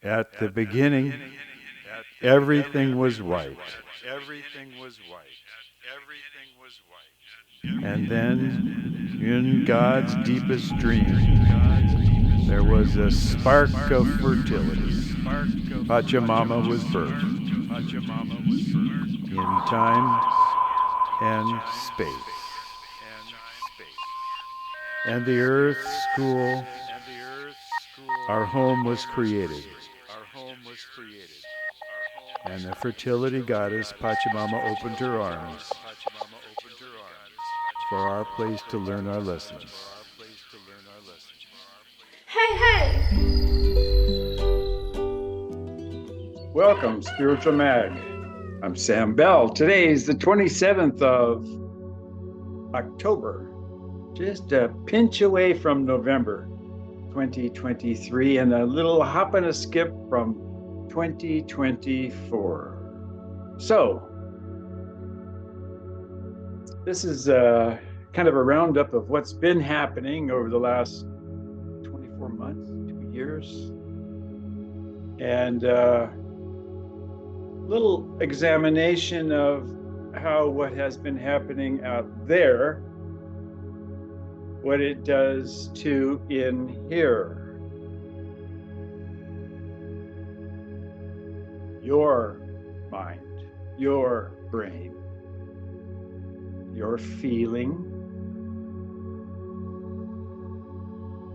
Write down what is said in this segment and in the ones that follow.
At the beginning, everything was white. And then, in God's deepest dream, there was a spark of fertility. Pachamama was birthed in time and space. And the earth school, our home, was created. And the fertility goddess Pachamama opened her arms for our place to learn our lessons. Hey, hey! Welcome, Spiritual Mag. I'm Sam Bell. Today is the 27th of October, just a pinch away from November 2023, and a little hop and a skip from 2024. So, this is kind of a roundup of what's been happening over the last 24 months, 2 years, and little examination of how what has been happening out there, what it does to in here. Your mind, your brain, your feeling,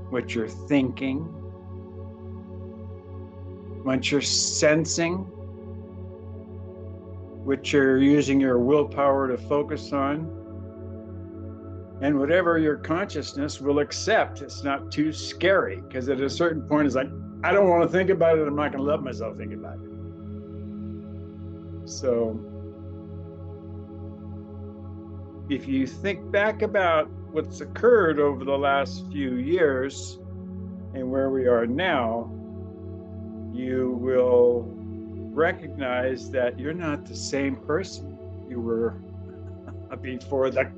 what you're thinking, what you're sensing, what you're using your willpower to focus on, and whatever your consciousness will accept. It's not too scary, because at a certain point it's like, I don't want to think about it. I'm not going to let myself think about it. So if you think back about what's occurred over the last few years and where we are now, you will recognize that you're not the same person you were before the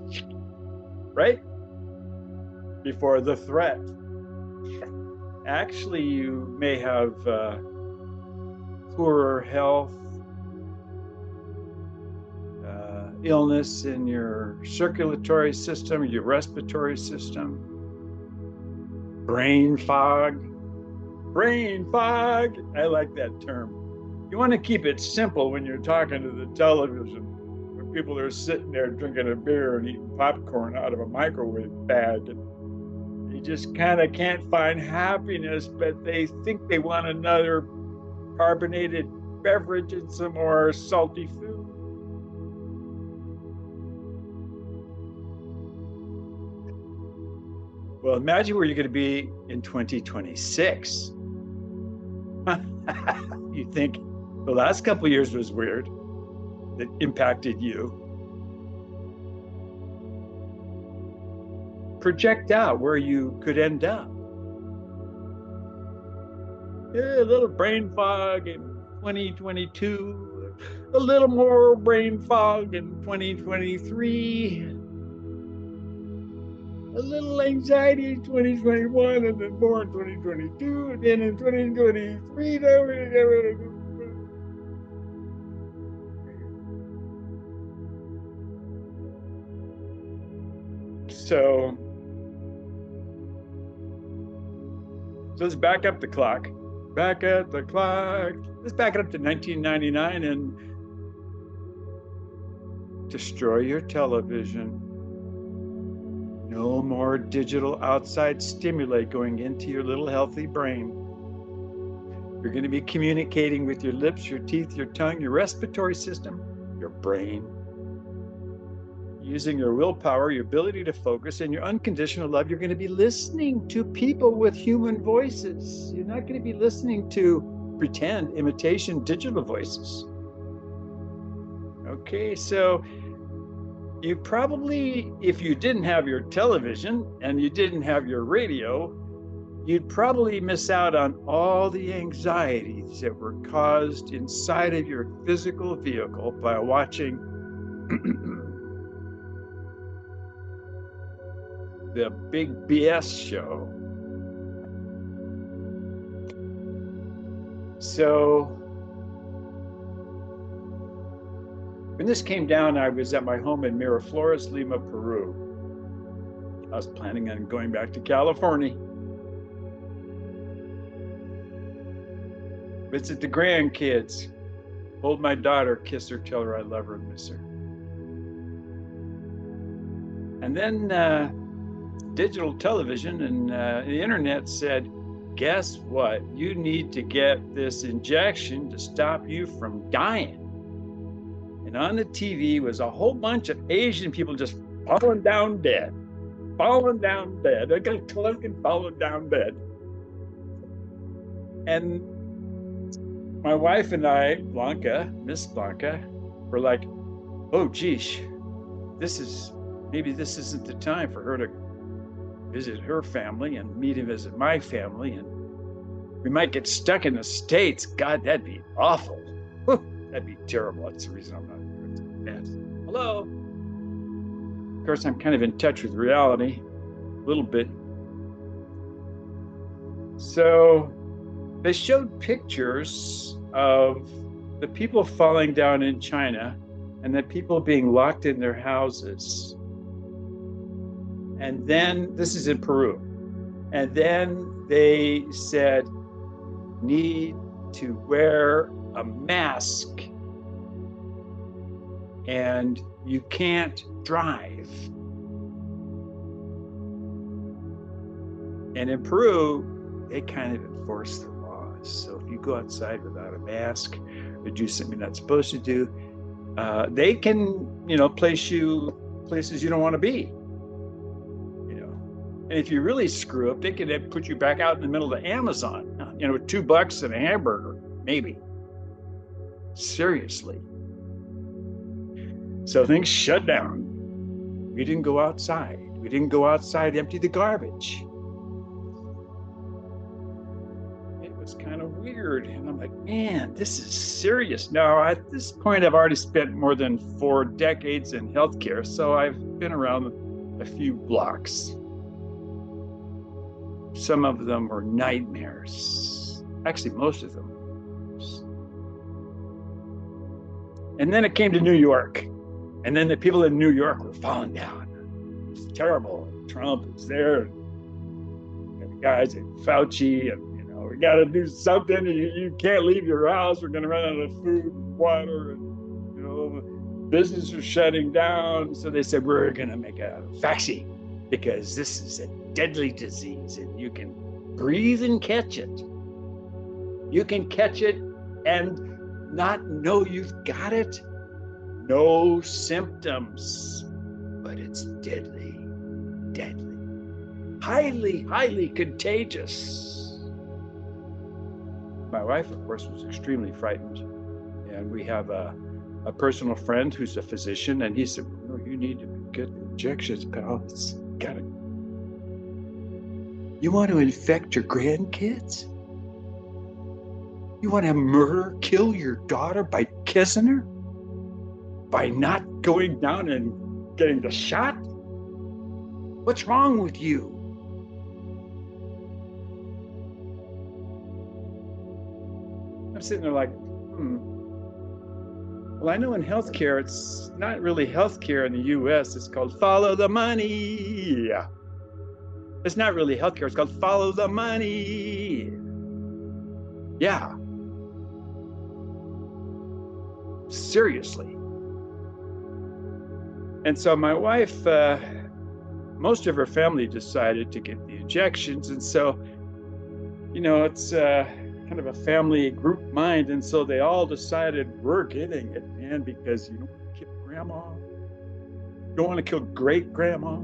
before the threat. Actually, you may have poorer health, illness in your circulatory system, your respiratory system, brain fog. I like that term. You want to keep it simple when you're talking to the television, when people are sitting there drinking a beer and eating popcorn out of a microwave bag, and they just kind of can't find happiness, but they think they want another carbonated beverage and some more salty food. Well, imagine where you're going to be in 2026. You think the last couple of years was weird, that impacted you. Project out where you could end up. A little brain fog in 2022, a little more brain fog in 2023, a little anxiety in 2021, and then more in 2022, and then in 2023. So let's back up the clock. Back at the clock. Let's back it up to 1999 and destroy your television. No more digital outside stimuli going into your little healthy brain. You're going to be communicating with your lips, your teeth, your tongue, your respiratory system, your brain. Using your willpower, your ability to focus, and your unconditional love, you're going to be listening to people with human voices. You're not going to be listening to pretend, imitation, digital voices. Okay, so you probably, if you didn't have your television and you didn't have your radio, you'd probably miss out on all the anxieties that were caused inside of your physical vehicle by watching the big BS show. So when this came down, I was at my home in Miraflores, Lima, Peru. I was planning on going back to California. Visit the grandkids, hold my daughter, kiss her, tell her I love her and miss her. And then digital television and the internet said, guess what? You need to get this injection to stop you from dying. And on the TV was a whole bunch of Asian people just falling down dead. They got clunk and falling down dead. And my wife and I, Miss Blanca, were like, oh, geez, maybe this isn't the time for her to visit her family and me to visit my family. And we might get stuck in the States. God, that'd be awful. That'd be terrible. That's the reason I'm not doing it. Hello. Of course, I'm kind of in touch with reality, a little bit. So they showed pictures of the people falling down in China and the people being locked in their houses. And then, this is in Peru. And then they said, need to wear a mask and you can't drive. And in Peru, they kind of enforce the laws. So if you go outside without a mask or do something you're not supposed to do, they can, place you places you don't want to be. And if you really screw up, they could put you back out in the middle of the Amazon, with $2 and a hamburger, maybe. Seriously. So things shut down. We didn't go outside. We didn't go outside, empty the garbage. It was kind of weird. And I'm like, man, this is serious. Now, at this point, I've already spent more than 4 decades in healthcare, so I've been around a few blocks. Some of them were nightmares. Actually, most of them. And then it came to New York. And then the people in New York were falling down. It was terrible. Trump was there. And the guys at Fauci, and we got to do something. You can't leave your house. We're going to run out of food and water. And, businesses are shutting down. So they said, we're going to make a vaccine because this is a deadly disease and you can breathe and catch it. You can catch it and not know you've got it. No symptoms, but it's deadly, highly, highly contagious. My wife, of course, was extremely frightened. And we have a personal friend who's a physician, and he said, no, you need to get injections, pal. It's gotta. You want to infect your grandkids? You want to kill your daughter by kissing her? By not going down and getting the shot? What's wrong with you? I'm sitting there like, Well, I know in healthcare, it's not really healthcare in the US. It's called follow the money. It's not really healthcare. It's called follow the money. Yeah. Seriously. And so my wife, most of her family decided to get the injections. And so, it's kind of a family group mind. And so they all decided we're getting it, man, because you don't want to kill grandma. You don't want to kill great grandma.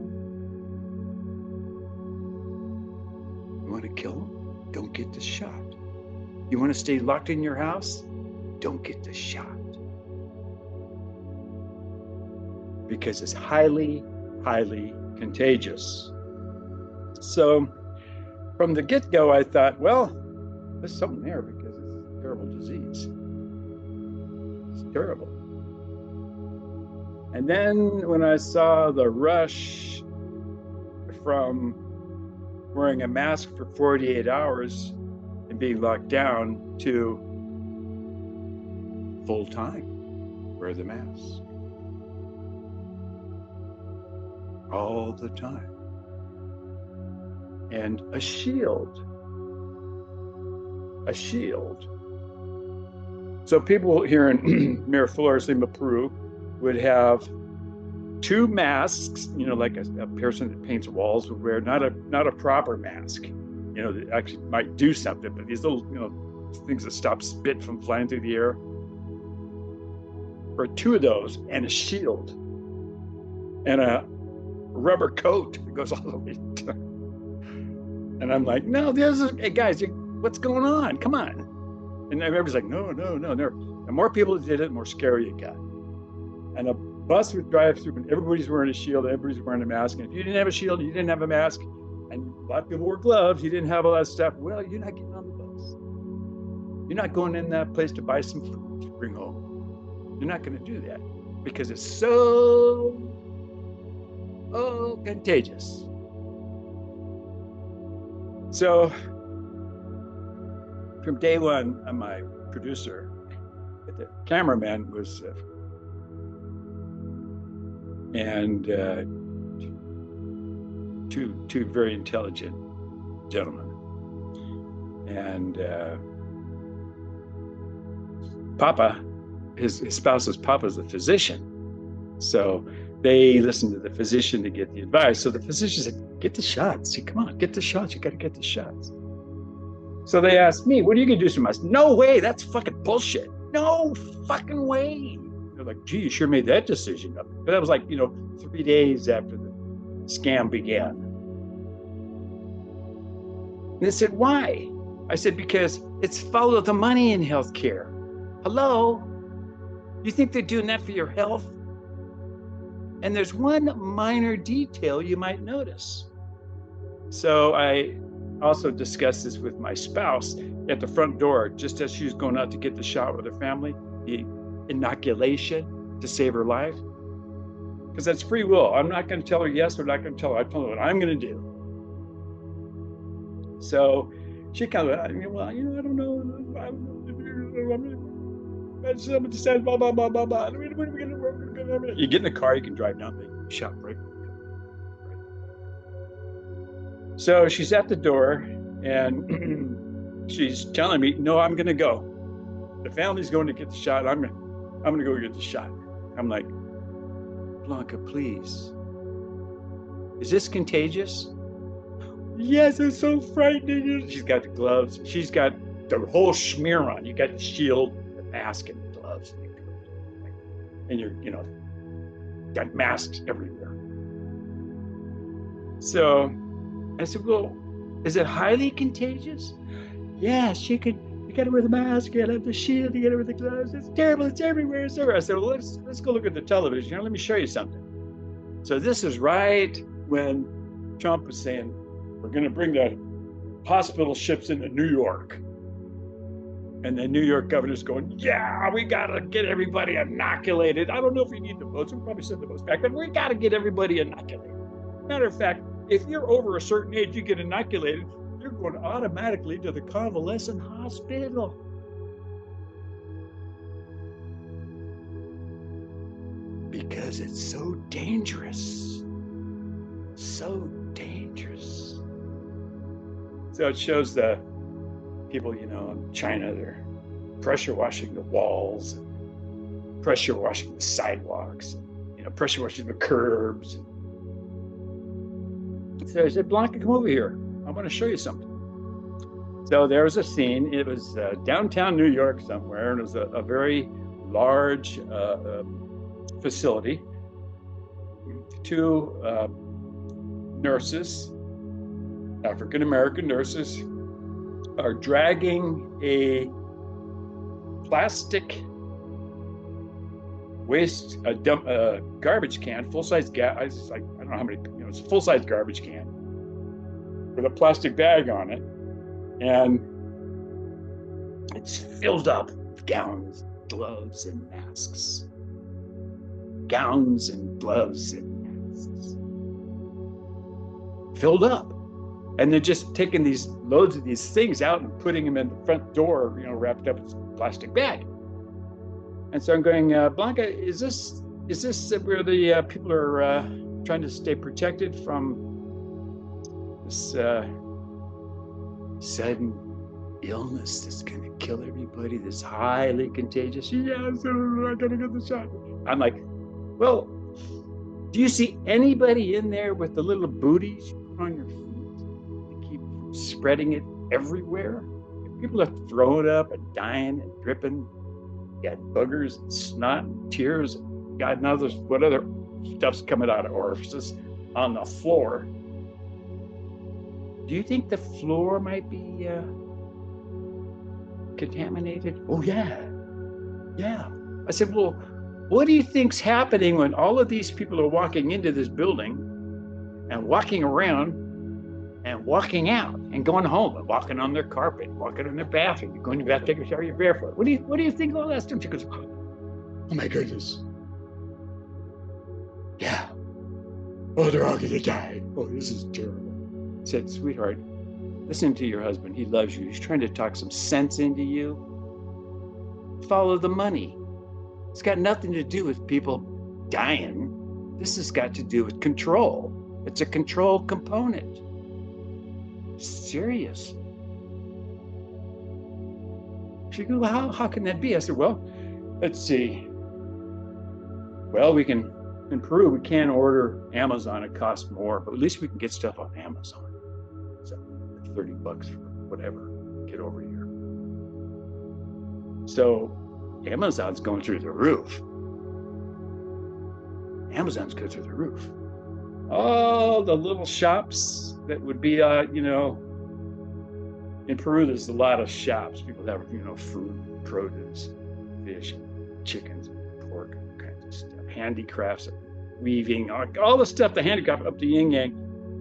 You want to kill them? Don't get the shot. You want to stay locked in your house? Don't get the shot. Because it's highly, highly contagious. So from the get-go, I thought, well, there's something there because it's a terrible disease. It's terrible. And then when I saw the rush from wearing a mask for 48 hours and being locked down to full time. Wear the mask. All the time. And a shield. A shield. So people here in Miraflores, Lima, Peru, would have 2 masks, like a person that paints walls would wear, not a proper mask, that actually might do something, but these little, things that stop spit from flying through the air, or 2 of those, and a shield, and a rubber coat that goes all the way down. And I'm like, no, hey guys, what's going on? Come on. And everybody's like, no. The more people that did it, the more scary it got. And a bus would drive through and everybody's wearing a shield, everybody's wearing a mask. And if you didn't have a shield, you didn't have a mask, and a lot of people wore gloves, you didn't have all that stuff, well, you're not getting on the bus. You're not going in that place to buy some food to bring home. You're not going to do that because it's so contagious. So from day one, my producer, the cameraman was, and two very intelligent gentlemen, and Papa, his spouse's Papa's a physician, so they listened to the physician to get the advice. So the physician said, "Get the shots. See, come on, get the shots. You got to get the shots." So they asked me, "What are you gonna do to us?" No way, that's fucking bullshit. No fucking way. They're like, "Gee, you sure made that decision up." But that was like, 3 days after the scam began. And they said, "Why?" I said, "Because it's follow the money in healthcare. Hello? You think they're doing that for your health?" And there's one minor detail you might notice. So I also discussed this with my spouse at the front door, just as she was going out to get the shot with her family, the inoculation to save her life. Because that's free will. I'm not going to tell her yes, or not going to tell her. I told her what I'm going to do. So she kind of, well, I don't know. Someone says blah blah blah blah blah. You get in the car, you can drive down the shop, right? So she's at the door and she's telling me, "No, I'm gonna go. The family's going to get the shot. I'm gonna go get the shot." I'm like, "Blanca, please. Is this contagious?" "Yes, it's so frightening." She's got the gloves. She's got the whole schmear on. You got the shield, the mask, and the gloves, and you're, got masks everywhere. So I said, "Well, is it highly contagious?" "Yes, you gotta wear the mask, you gotta have the shield, you gotta wear the gloves. It's terrible, it's everywhere, it's everywhere." I said, "Well, let's go look at the television. Let me show you something." So this is right when Trump was saying, "We're gonna bring the hospital ships into New York." And the New York governor's going, "Yeah, we gotta get everybody inoculated. I don't know if we need the votes. We'll probably send the votes back, but we gotta get everybody inoculated." Matter of fact, if you're over a certain age, you get inoculated, you're going automatically to the convalescent hospital. Because it's so dangerous. So dangerous. So it shows the people, in China, they're pressure washing the walls, pressure washing the sidewalks, pressure washing the curbs. So I said, "Blanca, come over here. I want to show you something." So there was a scene. It was downtown New York somewhere, and it was a very large facility. 2 nurses, African-American nurses, are dragging a plastic waste, garbage can, full-size I don't know how many, it's a full-size garbage can with a plastic bag on it, and it's filled up with gowns, gloves, and masks. Gowns and gloves and masks. Filled up. And they're just taking these loads of these things out and putting them in the front door, wrapped up in a plastic bag. And so I'm going, Blanca, is this where the people are trying to stay protected from this sudden illness that's going to kill everybody, that's highly contagious? Yeah, so I'm going to get the shot. I'm like, well, do you see anybody in there with the little booties on your feet to keep spreading it everywhere? People are throwing up and dying and dripping. You got boogers and snot and tears. God knows what other stuff's coming out of orifices on the floor. Do you think the floor might be contaminated? Oh, yeah. Yeah. I said, well, what do you think's happening when all of these people are walking into this building and walking around and walking out and going home and walking on their carpet, walking in their bathroom, you're going to the bathroom, take a shower, you're barefoot. What do you think all that stuff? She goes, oh my goodness. Yeah. Oh, they're all gonna die. Oh, this is terrible. I said, sweetheart, listen to your husband. He loves you. He's trying to talk some sense into you. Follow the money. It's got nothing to do with people dying. This has got to do with control. It's a control component. Serious. She goes, well, how can that be? I said, well, let's see. Well, in Peru, we can't order Amazon. It costs more, but at least we can get stuff on Amazon. So $30 for whatever, get over here. So Amazon's going through the roof. Amazon's going through the roof. All the little shops that would be, in Peru, there's a lot of shops. People have, food, produce, fish, chickens, pork, all kinds of stuff. Handicrafts, weaving, all the stuff, the handicraft up to yin yang.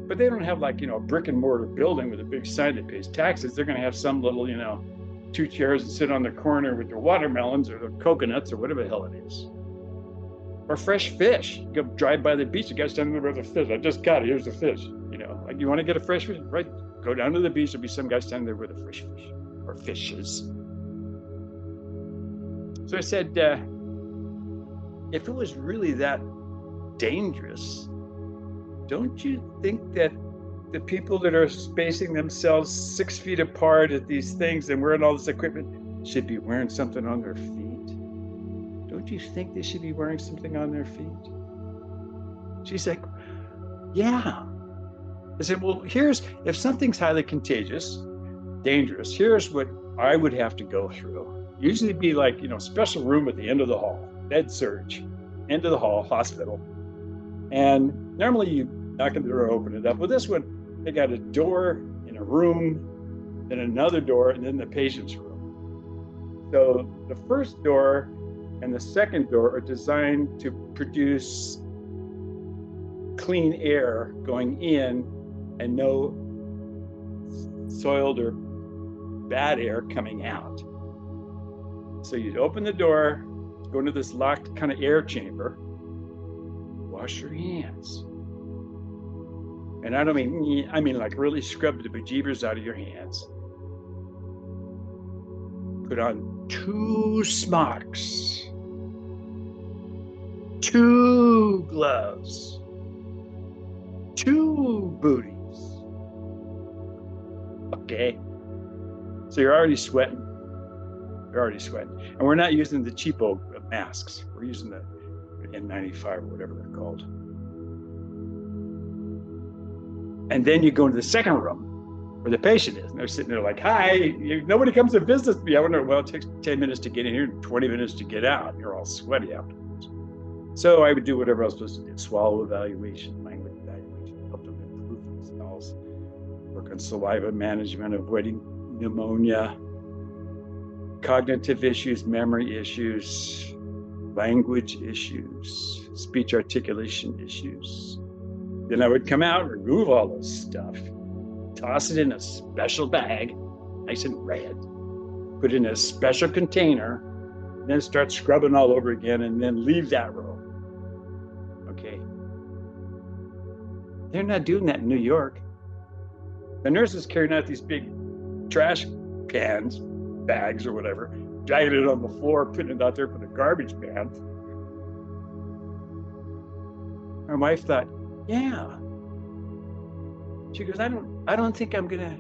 But they don't have a brick and mortar building with a big sign that pays taxes. They're going to have some little, 2 chairs and sit on the corner with their watermelons or their coconuts or whatever the hell it is. Or fresh fish. You go drive by the beach, the guy's standing there with a fish. I just got it, here's the fish. You want to get a fresh fish? Right, go down to the beach, there'll be some guy standing there with a fresh fish or fishes. So I said, if it was really that dangerous, don't you think that the people that are spacing themselves 6 feet apart at these things and wearing all this equipment should be wearing something on their feet? Don't you think they should be wearing something on their feet? She's like, yeah. I said, well, if something's highly contagious, dangerous, here's what I would have to go through. Usually be like, special room at the end of the hall, bed surge, end of the hall, hospital. And normally you knock on the door, open it up. With this one, they got a door in a room, then another door, and then the patient's room. So the first door and the second door are designed to produce clean air going in and no soiled or bad air coming out. So you'd open the door, go into this locked kind of air chamber, wash your hands. And I mean like really scrub the bejeebers out of your hands. Put on 2 smocks, 2 gloves, 2 booties. Okay. So you're already sweating. And we're not using the cheapo masks. We're using the N95 or whatever they're called. And then you go into the second room where the patient is. And they're sitting there like, hi, nobody comes to visit me. I wonder, well, it takes 10 minutes to get in here and 20 minutes to get out. And you're all sweaty afterwards. So I would do whatever I was supposed to do. Swallow evaluation, language evaluation, help them improve themselves. Work on saliva management, avoiding pneumonia, cognitive issues, memory issues, language issues, speech articulation issues. Then I would come out, remove all this stuff, toss it in a special bag, nice and red, put it in a special container, and then start scrubbing all over again and then leave that room. Okay. They're not doing that in New York. The nurses carrying out these big trash cans, bags or whatever, dragging it on the floor, putting it out there for the garbage man. My wife thought, yeah. She goes, I don't think I'm gonna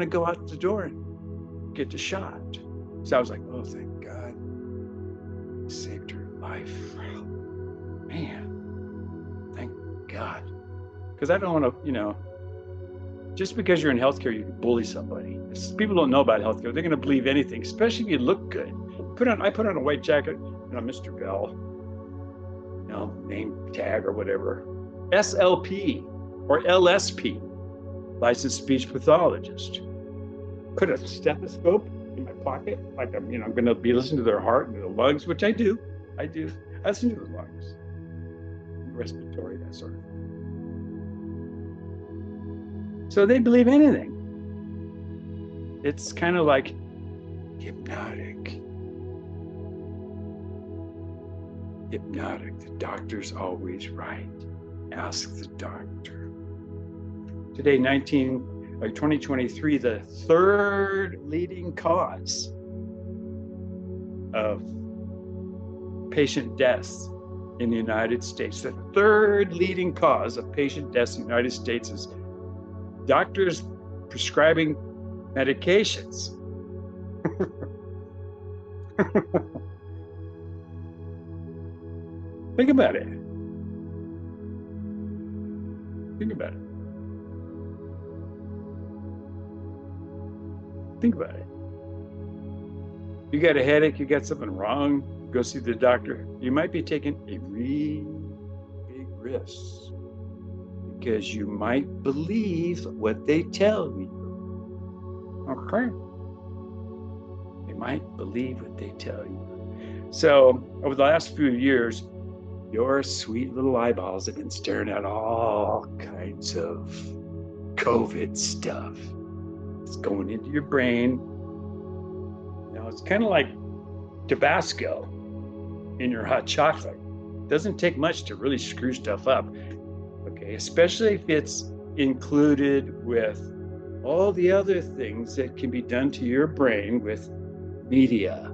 go out the door and get the shot. So I was like, oh, thank God. Saved her life. Man, thank God. Because I don't want to, just because you're in healthcare, you can bully somebody. People don't know about healthcare. They're going to believe anything, especially if you look good. I put on a white jacket, Mr. Bell, name tag or whatever. SLP or LSP, licensed speech pathologist. Put a stethoscope in my pocket, like I'm going to be listening to their heart and their lungs, which I do. I listen to the lungs, respiratory, that sort of thing. So they believe anything. It's kind of like hypnotic. Hypnotic. The doctor's always right. Ask the doctor. Today, 2023, the third leading cause of patient deaths in the United States. The third leading cause of patient deaths in the United States is doctors prescribing medications. Think about it. Think about it. Think about it. You got a headache, you got something wrong, go see the doctor. You might be taking a really big risk because you might believe what they tell you. Okay? They might believe what they tell you. So over the last few years, your sweet little eyeballs have been staring at all kinds of COVID stuff. It's going into your brain. It's kind of like Tabasco in your hot chocolate. It doesn't take much to really screw stuff up. Okay, especially if it's included with all the other things that can be done to your brain with media.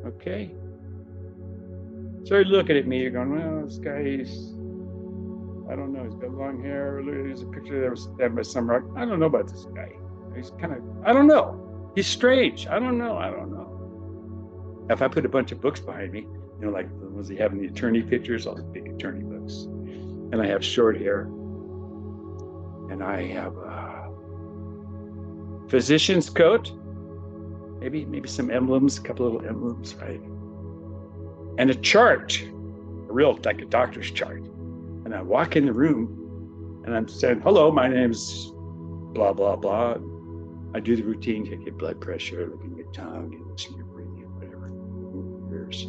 Okay? So you're looking at me, you're going, well, this guy, I don't know, he's got long hair. There's a picture that was done by some rock. I don't know about this guy. He's kind of, I don't know. He's strange. I don't know. If I put a bunch of books behind me, like the ones they have in the attorney pictures, all the big attorney books, and I have short hair, and I have a physician's coat, maybe some emblems, a couple little emblems, right? And a chart, like a doctor's chart. And I walk in the room and I'm saying, hello, my name's blah, blah, blah. I do the routine, take your blood pressure, look at your tongue, and listen to your breathing, whatever, ears,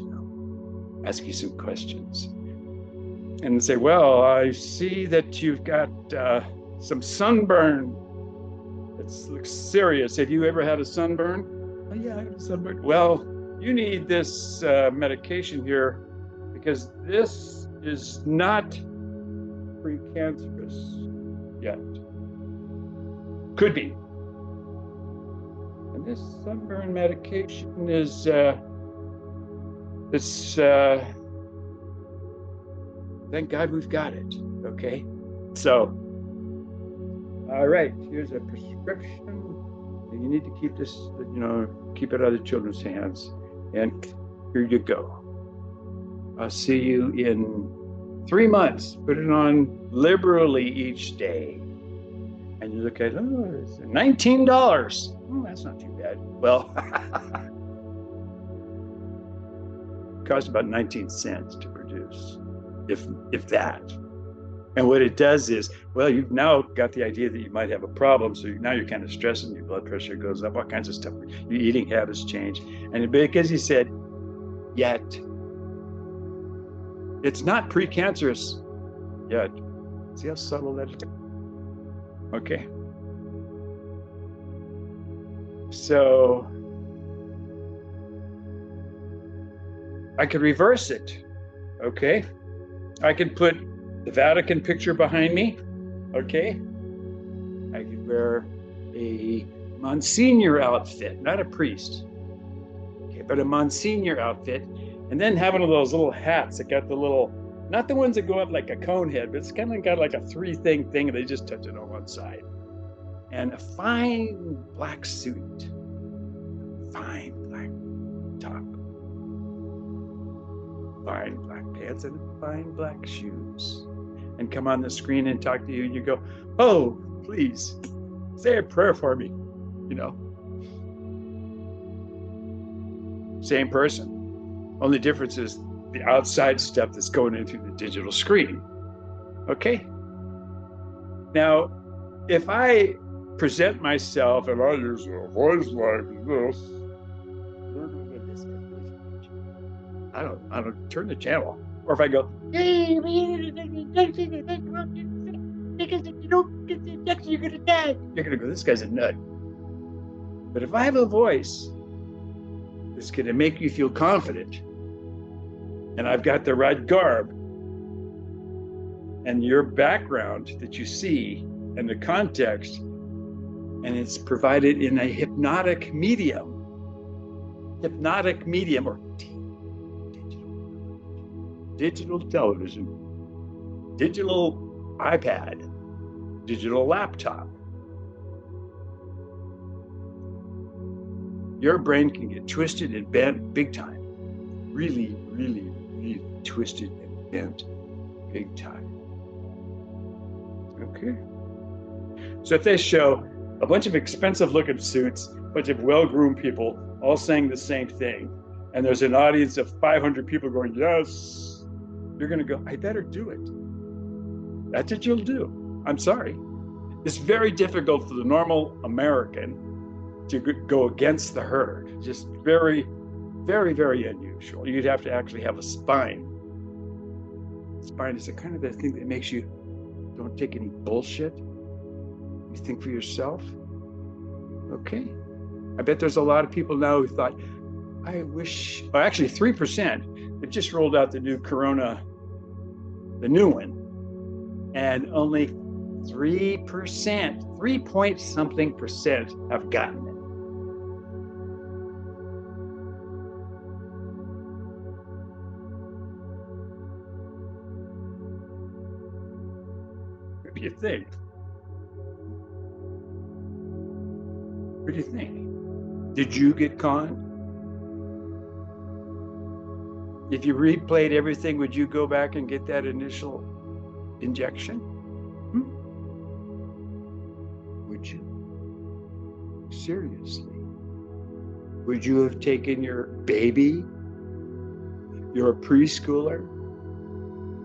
ask you some questions. And they say, well, I see that you've got some sunburn. It looks serious. Have you ever had a sunburn? Oh, yeah, I have a sunburn. Well, you need this medication here because this is not precancerous yet. Could be. And this sunburn medication is thank God we've got it. Okay. So, all right, here's a prescription. You need to keep this, keep it out of the children's hands. And here you go. I'll see you in 3 months. Put it on liberally each day. And you look at, it's $19. Oh, that's not too bad. Well, it costs about 19 cents to produce, if that. And what it does is, well, you've now got the idea that you might have a problem. So now you're kind of stressing, your blood pressure goes up, all kinds of stuff. Your eating habits change. And because he said, yet, it's not precancerous yet. See how subtle that is? Okay. So I could reverse it. Okay. I could put the Vatican picture behind me. Okay. I could wear a Monsignor outfit, not a priest, okay, but a Monsignor outfit. And then have one of those little hats that got the little, not the ones that go up like a cone head, but it's kind of got like a 3-thing thing and they just touch it on one side. And a fine black suit, fine black top, fine black pants, and fine black shoes. And come on the screen and talk to you, and you go, oh, please, say a prayer for me, you know. Same person. Only difference is the outside stuff that's going in through the digital screen. Okay? Now, if I present myself and I use a voice like this, I don't turn the channel. Or if I go, hey, you're gonna die. You're gonna go, this guy's a nut. But if I have a voice that's gonna make you feel confident, and I've got the right garb, and your background that you see, and the context, and it's provided in a hypnotic medium or digital television, digital iPad, digital laptop. Your brain can get twisted and bent big time. Really, really, really twisted and bent big time. Okay. So if they show a bunch of expensive looking suits, a bunch of well-groomed people all saying the same thing, and there's an audience of 500 people going, yes, you're gonna go, I better do it. That's what you'll do. I'm sorry. It's very difficult for the normal American to go against the herd. Just very, very, very unusual. You'd have to actually have a spine. Spine is the kind of the thing that makes you don't take any bullshit. You think for yourself. Okay. I bet there's a lot of people now who thought, I wish, well, actually 3%, they've just rolled out the new Corona, the new one, and only 3%, 3 point something percent have gotten it. What do you think? What do you think? Did you get conned? If you replayed everything, would you go back and get that initial injection? Would you? Seriously? Would you have taken your baby, your preschooler,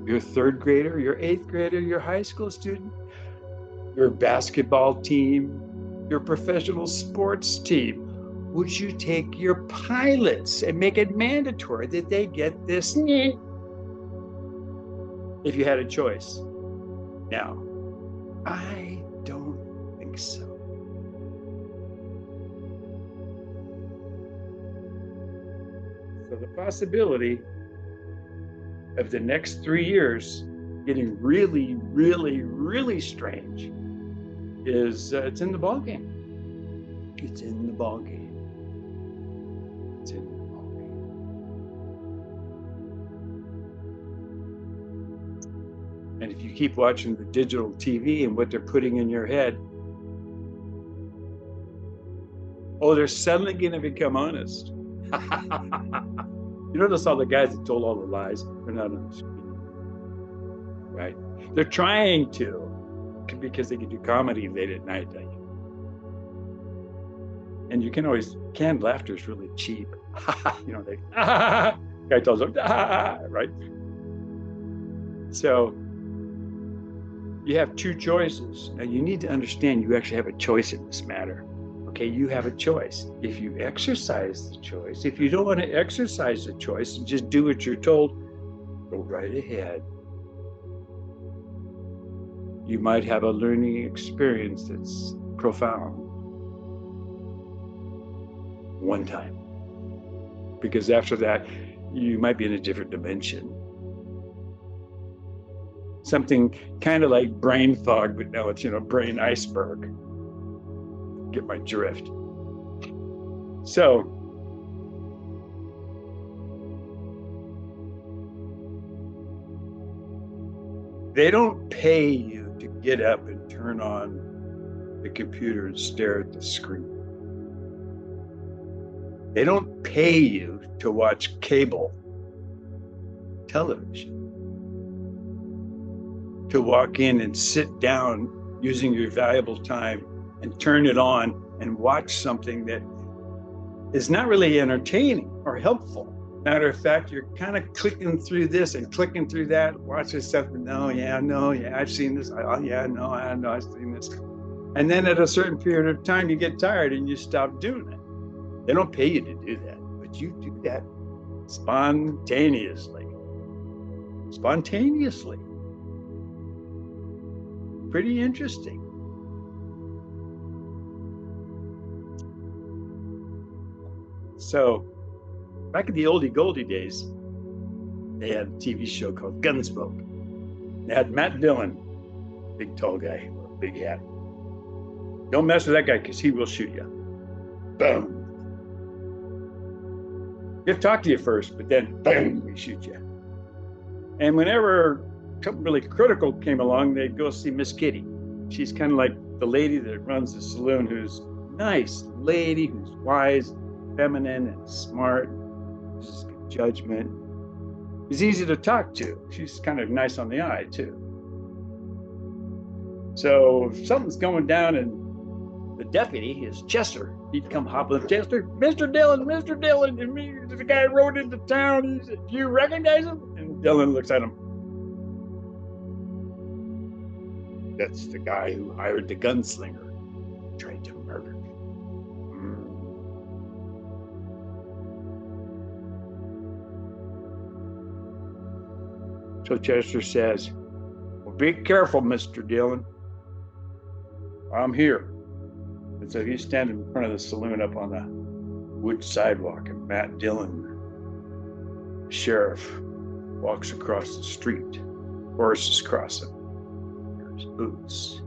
your 3rd grader, your 8th grader, your high school student, your basketball team, your professional sports team? Would you take your pilots and make it mandatory that they get this if you had a choice? Now, I don't think so. So the possibility of the next 3 years getting really, really, really strange is it's in the ballgame. It's in the ballgame. It's in the ballgame. And if you keep watching the digital TV and what they're putting in your head, oh, they're suddenly going to become honest. You notice all the guys that told all the lies, they're not on the screen, right? They're trying to, because they can do comedy late at night. And you can always, canned laughter is really cheap. You know, they, guy tells them, right? So you have 2 choices. Now you need to understand you actually have a choice in this matter. Okay, you have a choice. If you exercise the choice, if you don't want to exercise the choice and just do what you're told, go right ahead. You might have a learning experience that's profound. One time. Because after that, you might be in a different dimension. something kind of like brain fog, but now it's, brain iceberg. Get my drift. So, they don't pay you to get up and turn on the computer and stare at the screen. They don't pay you to watch cable television, to walk in and sit down using your valuable time and turn it on and watch something that is not really entertaining or helpful. Matter of fact, you're kind of clicking through this and clicking through that, watching something. I've seen this. I've seen this. And then at a certain period of time, you get tired and you stop doing it. They don't pay you to do that, but you do that spontaneously. Pretty interesting. So, back in the oldie goldie days, they had a TV show called Gunsmoke. They had Matt Dillon, big tall guy, big hat. Don't mess with that guy because he will shoot you. Boom. He'll talk to you first, but then boom, he shoot you. And whenever something really critical came along, they'd go see Miss Kitty. She's kind of like the lady that runs the saloon, who's nice lady, who's wise, feminine, and smart, uses good judgment. She's easy to talk to. She's kind of nice on the eye, too. So if something's going down, and the deputy is Chester. He'd come hopping up, Chester, Mr. Dillon, and me, the guy rode into town. He said, "Do you recognize him?" And Dillon looks at him. That's the guy who hired the gunslinger, tried to murder me. So Chester says, "Well, be careful, Mr. Dillon. I'm here." And so he's standing in front of the saloon up on the wood sidewalk, and Matt Dillon, sheriff, walks across the street. Horses crossing. There's boots.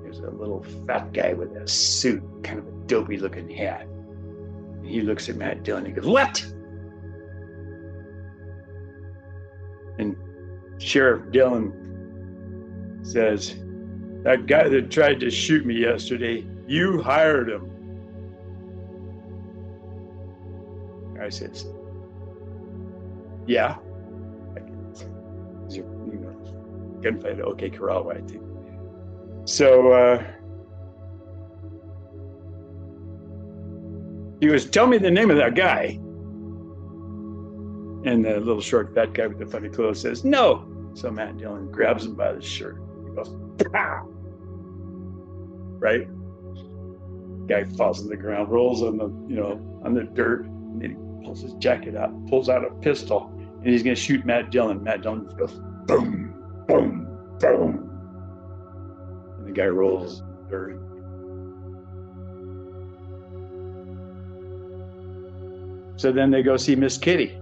There's a little fat guy with a suit, kind of a dopey looking hat. And he looks at Matt Dillon and he goes, "What?" And Sheriff Dillon says, "That guy that tried to shoot me yesterday, you hired him." Guy says, "Yeah." Gunfight at OK Corral, I think. So he goes, "Tell me the name of that guy." And the little short fat guy with the funny clothes says, "No." So Matt Dillon grabs him by the shirt. He goes, "Pow!" Right? Guy falls on the ground, rolls on the dirt, and then he pulls his jacket out, pulls out a pistol, and he's gonna shoot Matt Dillon. Matt Dillon just goes boom, boom, boom. And the guy rolls in the dirt. So then they go see Miss Kitty.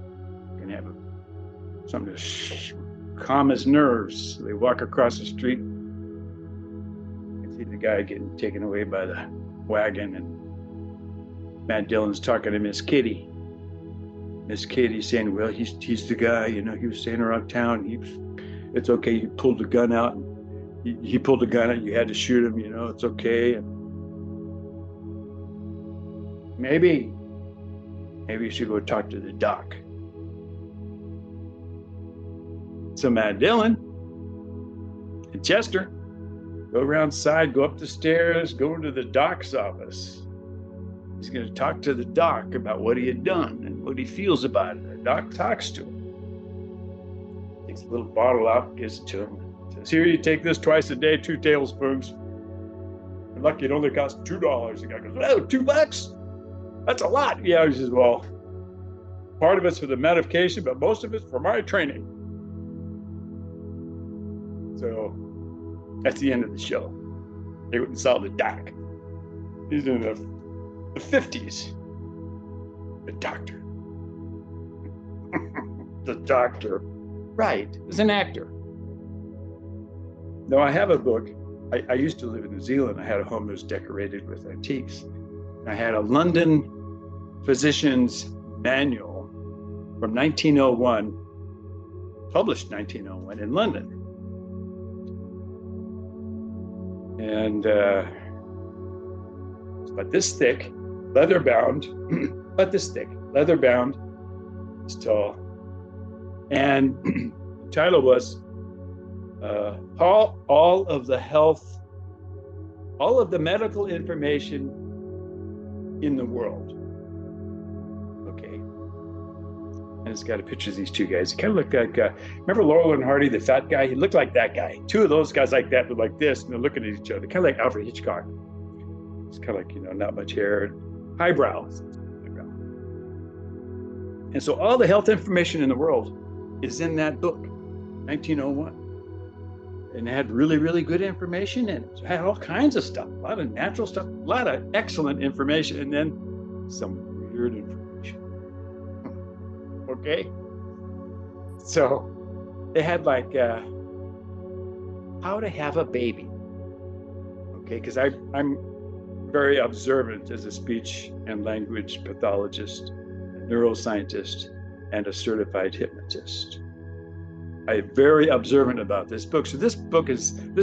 Gonna have something to calm his nerves. So they walk across the street. You can see the guy getting taken away by the wagon, and Matt Dillon's talking to Miss Kitty. Miss Kitty's saying, "Well, he's the guy, he was staying around town. It's okay. He pulled the gun out. He pulled the gun out. You had to shoot him. It's okay." And maybe you should go talk to the doc. So Matt Dillon and Chester go around side, go up the stairs, go into the doc's office. He's going to talk to the doc about what he had done and what he feels about it. The doc talks to him. Takes a little bottle out, gives it to him. Says, "Here, you take this twice a day, 2 tablespoons. You're lucky it only costs $2. The guy goes, "Oh, $2? That's a lot." Yeah, he says, "Well, part of it's for the medication, but most of it's for my training." So that's the end of the show. They went and saw the doc. He's in the 50s. The doctor. The doctor. Right, is an actor. No, I have a book. I used to live in New Zealand. I had a home that was decorated with antiques. I had a London physician's manual from 1901, published 1901 in London. And it's about this thick, leather bound, about this thick, leather bound, it's tall. And the title was all of the medical information in the world. Okay. And it's got a picture of these two guys. They kind of look like, remember Laurel and Hardy, the fat guy? He looked like that guy. Two of those guys like that, look like this, and they're looking at each other, kind of like Alfred Hitchcock. It's kind of like, not much hair, highbrow. And so all the health information in the world is in that book, 1901. And it had really, really good information in it. It had all kinds of stuff, a lot of natural stuff, a lot of excellent information, and then some weird information. Okay? So they had like how to have a baby. Okay, because I'm very observant as a speech and language pathologist, a neuroscientist, and a certified hypnotist. I'm very observant about this book. So this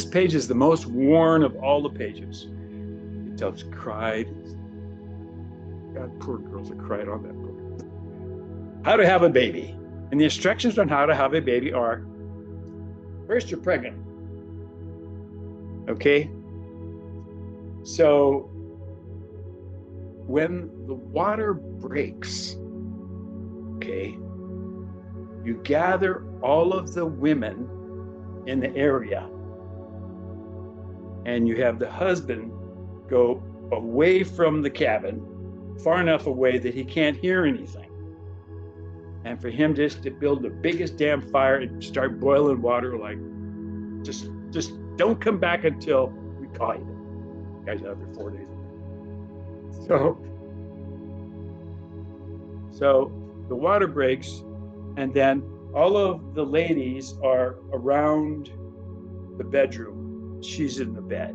page is the most worn of all the pages. It tells cried. God, poor girls that cried on that book. How to have a baby. And the instructions on how to have a baby are, first you're pregnant. Okay? So when the water breaks, okay, you gather all of the women in the area and you have the husband go away from the cabin, far enough away that he can't hear anything. And for him just to build the biggest damn fire and start boiling water, like, just don't come back until we call you. You guys have there 4 days. So the water breaks, and then all of the ladies are around the bedroom. She's in the bed.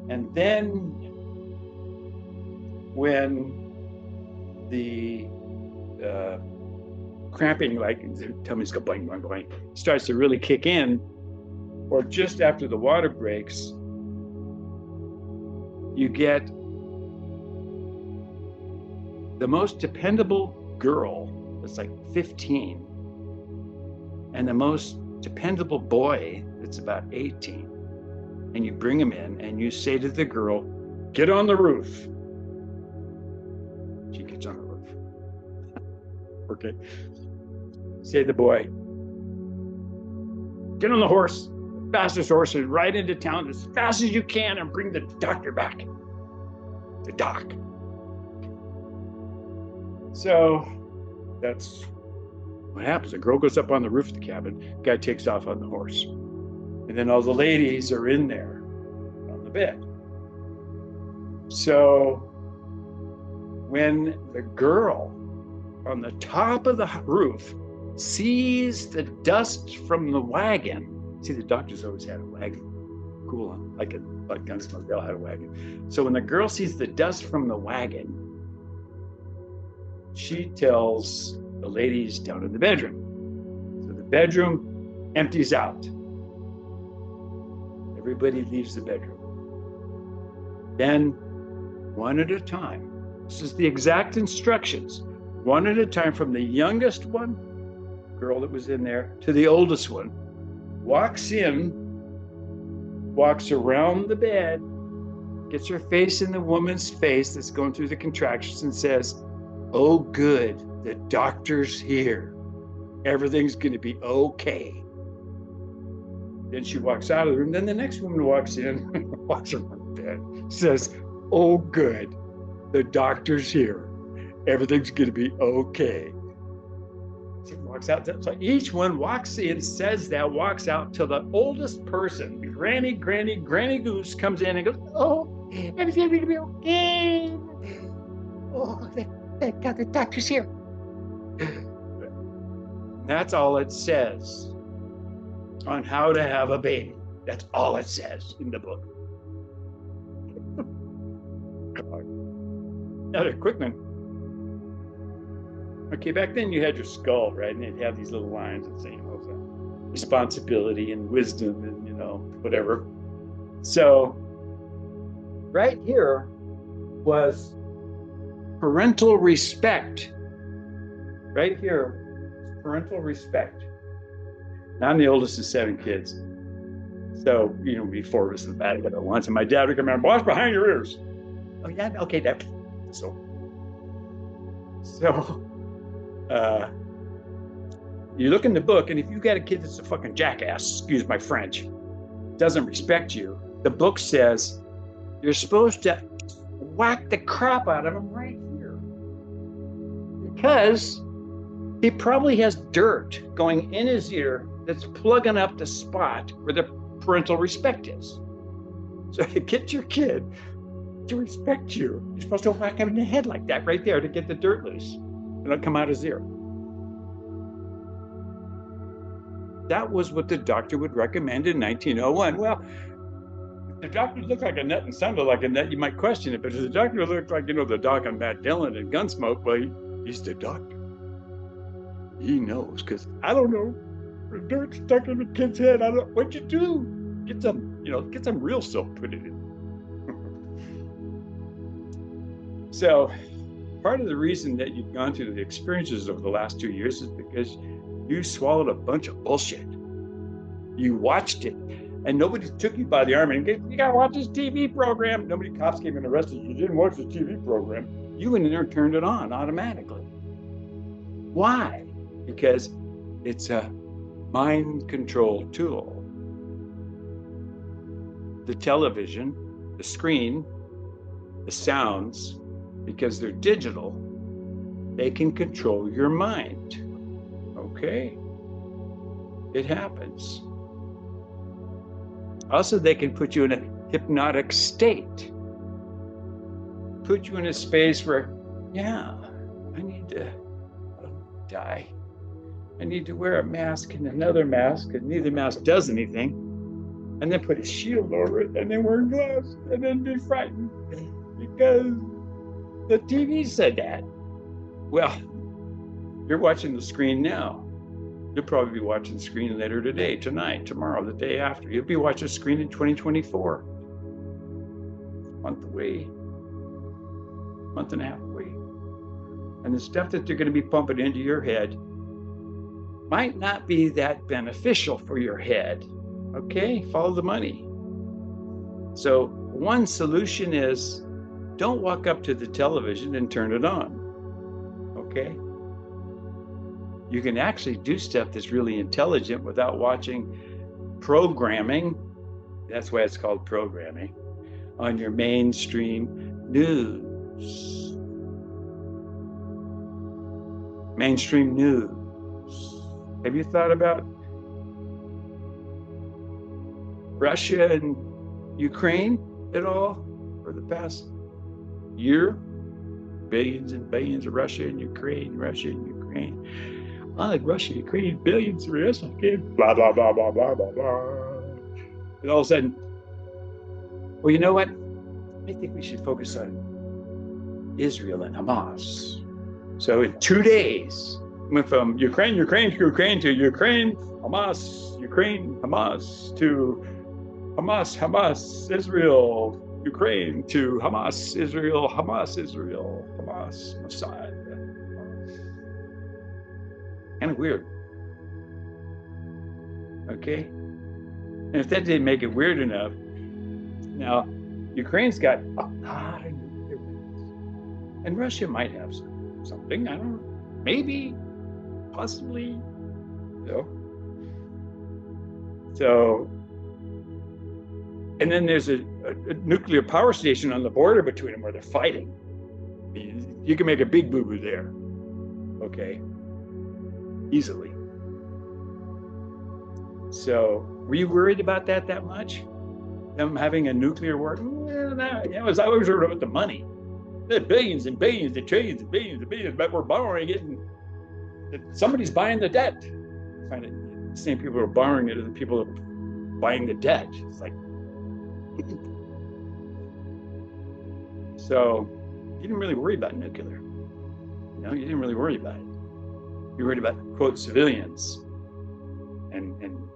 And then when the cramping, like tummy's go boing, boing, boing, starts to really kick in, or just after the water breaks, you get the most dependable girl that's like 15 and the most dependable boy that's about 18. And you bring them in and you say to the girl, get on the roof. She gets on the roof. Okay. Say to the boy, get on the horse, fastest horse, and ride into town as fast as you can and bring the doctor back. The doc. So that's what happens. The girl goes up on the roof of the cabin, guy takes off on the horse. And then all the ladies are in there on the bed. So when the girl on the top of the roof sees the dust from the wagon, see, the doctors always had a wagon. Cool, huh? Like Gunsmoke, they all had a wagon. So when the girl sees the dust from the wagon, she tells the ladies down in the bedroom. So the bedroom empties out. Everybody leaves the bedroom. Then, one at a time, this is the exact instructions, one at a time, from the youngest one, girl that was in there, to the oldest one, walks in, walks around the bed, gets her face in the woman's face that's going through the contractions and says, oh, good, the doctor's here. Everything's going to be okay. Then she walks out of the room. Then the next woman walks in, walks around the bed, says, oh, good, the doctor's here. Everything's going to be okay. She walks out. So each one walks in, says that, walks out till the oldest person, Granny Goose, comes in and goes, oh, everything's going to be okay. Oh, the doctor's here. That's all it says on how to have a baby. That's all it says in the book. Another quick one. Okay, back then you had your skull, right? And it'd have these little lines that say, responsibility and wisdom and, whatever. So right here was parental respect. Right here, parental respect. Now, I'm the oldest of 7 kids. So, before it was the bad at once, and my dad would come around, watch behind your ears. Oh, yeah, okay, Dad. So, you look in the book, and if you got a kid that's a fucking jackass, excuse my French, doesn't respect you, the book says you're supposed to whack the crap out of him right here. Because he probably has dirt going in his ear that's plugging up the spot where the parental respect is. So to get your kid to respect you, you're supposed to whack him in the head like that right there to get the dirt loose and it'll come out his ear. That was what the doctor would recommend in 1901. Well, if the doctor looked like a nut and sounded like a nut, you might question it. But if the doctor looked like, the doc on Matt Dillon and Gunsmoke, well, he's the doctor. He knows, because I don't know. The dirt stuck in the kid's head. I don't. What'd you do? Get some real soap, put it in. So, part of the reason that you've gone through the experiences over the last 2 years is because you swallowed a bunch of bullshit. You watched it, and nobody took you by the arm and you gotta watch this TV program. Nobody cops came and arrested you. You didn't watch the TV program. You went in there and turned it on automatically. Why? Because it's a mind control tool. The television, the screen, the sounds, because they're digital, they can control your mind. Okay? It happens. Also, they can put you in a hypnotic state. Put you in a space where, I need to die. I need to wear a mask and another mask, and neither mask does anything. And then put a shield over it, and then wear gloves, and then be frightened because the TV said that. Well, you're watching the screen now. You'll probably be watching the screen later today, tonight, tomorrow, the day after. You'll be watching the screen in 2024. Month away. Month and a half away. And the stuff that they're going to be pumping into your head might not be that beneficial for your head. Okay? Follow the money. So one solution is don't walk up to the television and turn it on. Okay? You can actually do stuff that's really intelligent without watching programming. That's why it's called programming on your mainstream news. Mainstream news. Have you thought about Russia and Ukraine at all for the past year? Billions and billions of Russia and Ukraine, Russia and Ukraine. I like Russia, Ukraine, billions of us, okay, blah, blah, blah, blah, blah, blah, blah. And all of a sudden, well, you know what? I think we should focus on Israel and Hamas. So in 2 days, went from Ukraine to Ukraine, Hamas, Ukraine, Hamas, to Hamas, Israel, Ukraine, to Hamas, Israel, Hamas, Mossad. Kind of weird. Okay? And if that didn't make it weird enough, now Ukraine's got a lot of nuclear weapons. And Russia might have something, I don't know. Maybe, possibly, So, and then there's a nuclear power station on the border between them where they're fighting. You can make a big boo-boo there. Okay? Easily. So, were you worried about that much? Them having a nuclear war? I was always worried about the money. The billions and billions, the trillions and billions and billions, but we're borrowing it, and somebody's buying the debt. The same people who are borrowing it are the people who buying the debt. It's like, so you didn't really worry about nuclear. You didn't really worry about it. You worried about, quote, civilians and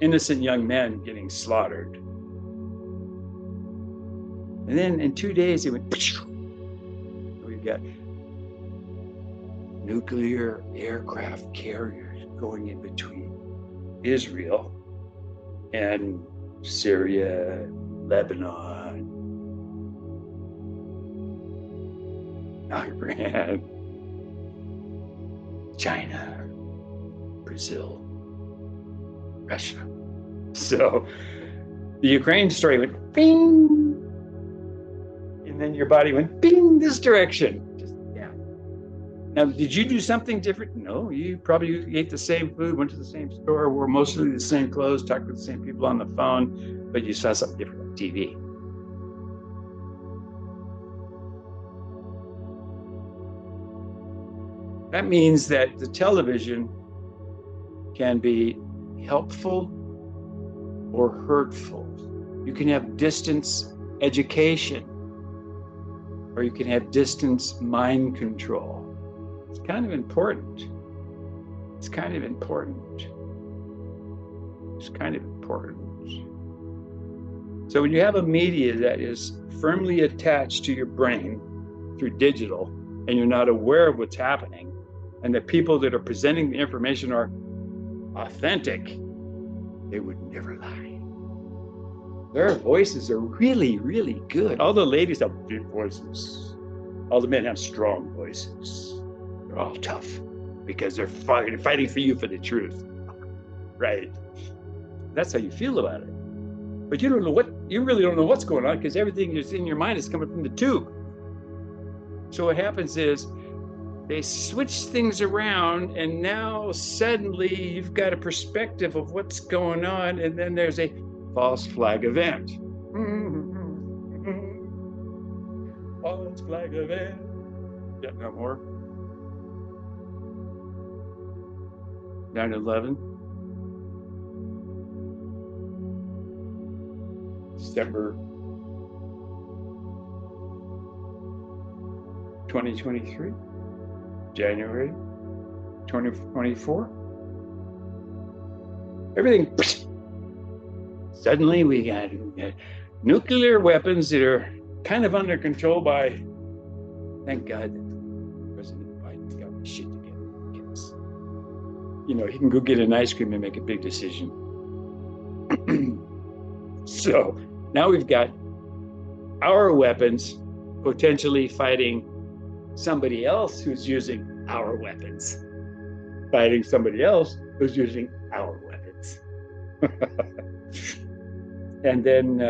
innocent young men getting slaughtered. And then in 2 days, it went, we've got nuclear aircraft carriers going in between Israel and Syria, Lebanon, Iran, China, Brazil, Russia. So the Ukraine story went bing, and then your body went bing this direction. Now, did you do something different? No, you probably ate the same food, went to the same store, wore mostly the same clothes, talked with the same people on the phone, but you saw something different on TV. That means that the television can be helpful or hurtful. You can have distance education, or you can have distance mind control. It's kind of important. It's kind of important. It's kind of important. So when you have a media that is firmly attached to your brain through digital, and you're not aware of what's happening, and the people that are presenting the information are authentic, they would never lie. Their voices are really, really good. All the ladies have deep voices. All the men have strong voices. They're all tough because they're fighting for you for the truth. Right. That's how you feel about it. But you really don't know what's going on, because everything that's in your mind is coming from the tube. So what happens is they switch things around, and now suddenly you've got a perspective of what's going on, and then there's a false flag event. False flag event. Yeah, no more. 9/11. December 2023. January 2024. Everything. Suddenly we got nuclear weapons that are kind of under control by, thank God, President Biden's got his shit together. He can go get an ice cream and make a big decision. So now we've got our weapons potentially fighting somebody else who's using our weapons, fighting somebody else who's using our weapons. And then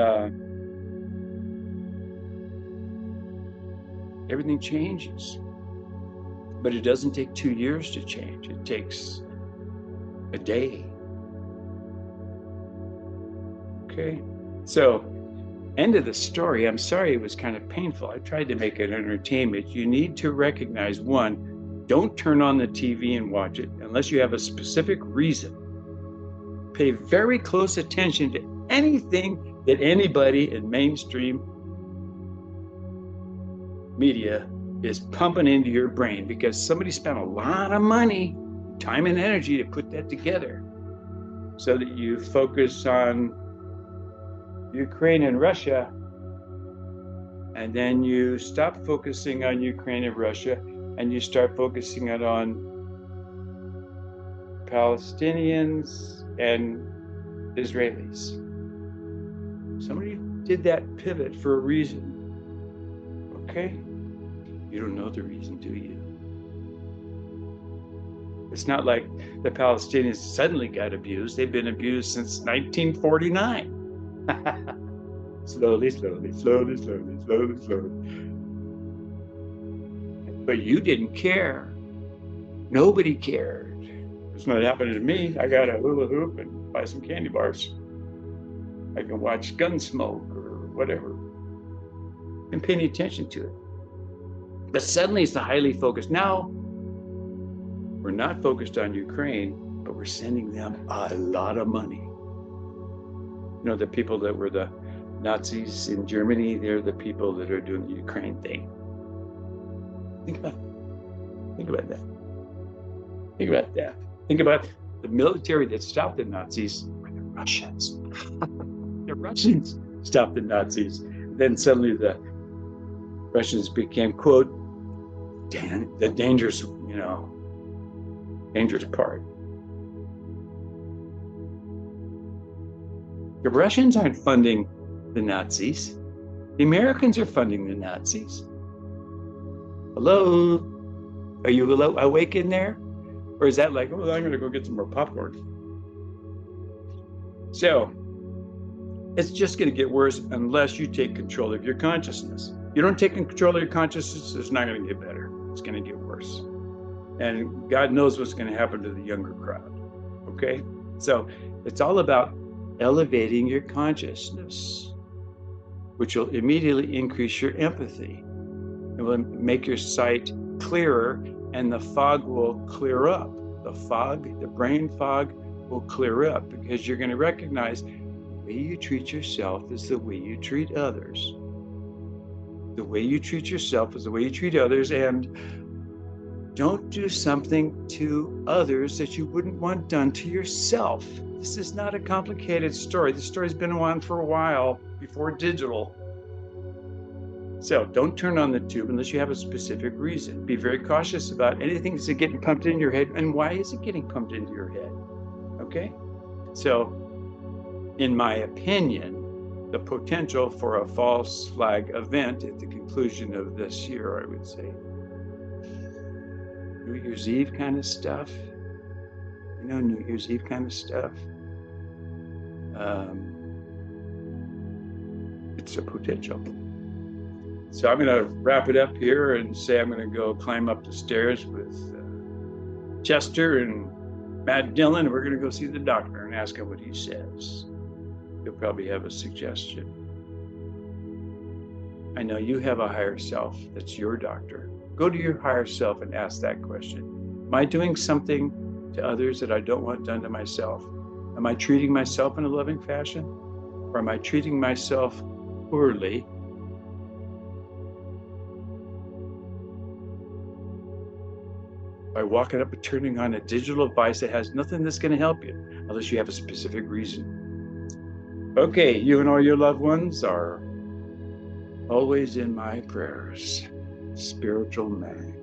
everything changes. But it doesn't take 2 years to change. It takes a day. Okay, so end of the story. I'm sorry it was kind of painful. I tried to make it entertainment. You need to recognize, one, don't turn on the TV and watch it unless you have a specific reason. Pay very close attention to anything that anybody in mainstream media is pumping into your brain, because somebody spent a lot of money, time and energy to put that together so that you focus on Ukraine and Russia, and then you stop focusing on Ukraine and Russia, and you start focusing it on Palestinians and Israelis. Somebody did that pivot for a reason. Okay? You don't know the reason, do you? It's not like the Palestinians suddenly got abused. They've been abused since 1949. Slowly. But you didn't care. Nobody cared. It's not happening to me. I got a hula hoop and buy some candy bars. I can watch Gunsmoke or whatever and pay any attention to it. But suddenly it's highly focused. Now, we're not focused on Ukraine, but we're sending them a lot of money. You know, the people that were the Nazis in Germany, they're the people that are doing the Ukraine thing. Think about that. Think about that. Think about the military that stopped the Nazis were the Russians. The Russians stopped the Nazis. Then suddenly the Russians became, quote, the dangerous part. The Russians aren't funding the Nazis. The Americans are funding the Nazis. Hello? Are you awake in there? Or is that like, oh, I'm going to go get some more popcorn? So it's just going to get worse unless you take control of your consciousness. You don't take control of your consciousness, it's not going to get better. It's going to get worse. And God knows what's going to happen to the younger crowd. Okay? So it's all about elevating your consciousness, which will immediately increase your empathy. It will make your sight clearer, and the fog will clear up. The brain fog will clear up, because you're going to recognize the way you treat yourself is the way you treat others. The way you treat yourself is the way you treat others, and don't do something to others that you wouldn't want done to yourself. This is not a complicated story. This story's been on for a while, before digital. So don't turn on the tube unless you have a specific reason. Be very cautious about anything that's getting pumped in your head, and why is it getting pumped into your head? Okay? So, in my opinion, the potential for a false flag event at the conclusion of this year, I would say, New Year's Eve kind of stuff, New Year's Eve kind of stuff, it's a potential. So I'm going to wrap it up here and say I'm going to go climb up the stairs with Chester and Matt Dillon. We're going to go see the doctor and ask him what he says. He'll probably have a suggestion. I know you have a higher self that's your doctor. Go to your higher self and ask that question. Am I doing something to others that I don't want done to myself? Am I treating myself in a loving fashion? Or am I treating myself poorly? By walking up and turning on a digital device that has nothing that's going to help you, unless you have a specific reason. Okay, you and all your loved ones are always in my prayers. Spiritual man.